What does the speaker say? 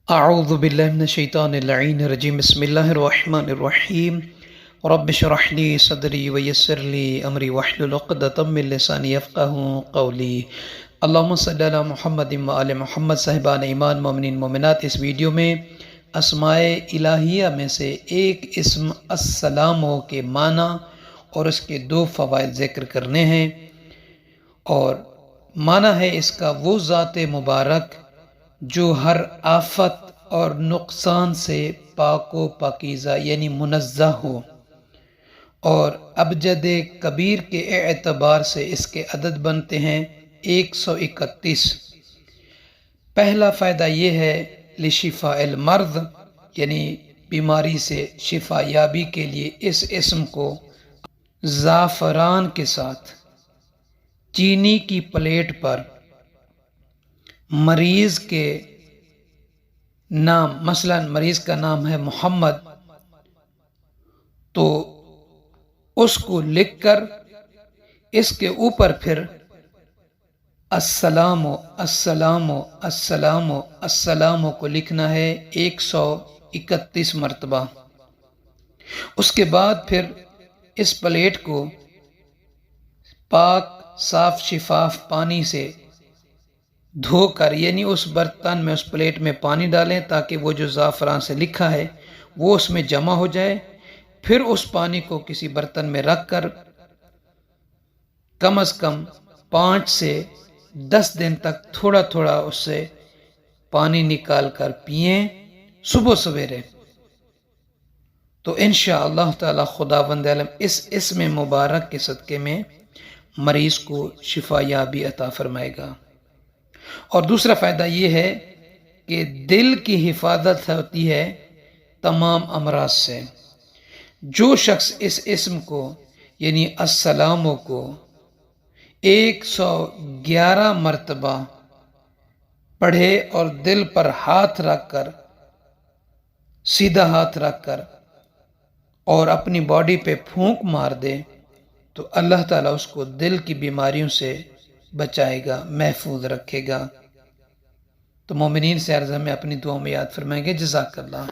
اعوذ باللہ من الشیطان اللعین الرجیم بسم اللہ الرحمن الرحیم رب اشرح لی صدری ویسر لی امری واحلل عقدۃ من لسانی یفقہوا قولی اللہم صلی علی محمد وآل محمد۔ صاحبان ایمان، مومنین مومنات، اس ویڈیو میں اسماء الہیہ میں سے ایک اسم السلام کے معنی اور اس کے دو فوائد ذکر کرنے ہیں۔ اور معنی ہے اس کا وہ ذات مبارک جو ہر آفت اور نقصان سے پاک و پاکیزہ یعنی منزہ ہو، اور ابجد کبیر کے اعتبار سے اس کے عدد بنتے ہیں 131۔ پہلا فائدہ یہ ہے لشفاء المرض، یعنی بیماری سے شفا یابی کے لیے اس اسم کو زعفران کے ساتھ چینی کی پلیٹ پر مریض کے نام، مثلا مریض کا نام ہے محمد، تو اس کو لکھ کر اس کے اوپر پھر السلام السلام السلام السلام کو لکھنا ہے 131 مرتبہ۔ اس کے بعد پھر اس پلیٹ کو پاک صاف شفاف پانی سے دھو کر، یعنی اس برتن میں، اس پلیٹ میں پانی ڈالیں تاکہ وہ جو زعفران سے لکھا ہے وہ اس میں جمع ہو جائے۔ پھر اس پانی کو کسی برتن میں رکھ کر کم از کم 5 سے 10 دن تک تھوڑا تھوڑا اس سے پانی نکال کر پئیں صبح سویرے، تو انشاءاللہ تعالی خداوند عالم اس اسم مبارک کے صدقے میں مریض کو شفا یابی عطا فرمائے گا۔ اور دوسرا فائدہ یہ ہے کہ دل کی حفاظت ہوتی ہے تمام امراض سے۔ جو شخص اس اسم کو یعنی السلام کو 111 مرتبہ پڑھے اور دل پر ہاتھ رکھ کر، سیدھا ہاتھ رکھ کر، اور اپنی باڈی پہ پھونک مار دے، تو اللہ تعالیٰ اس کو دل کی بیماریوں سے بچائے گا، محفوظ رکھے گا۔ تو مومنین سے عرض ہمیں اپنی دعاؤں میں یاد فرمائیں گے۔ جزاک اللہ۔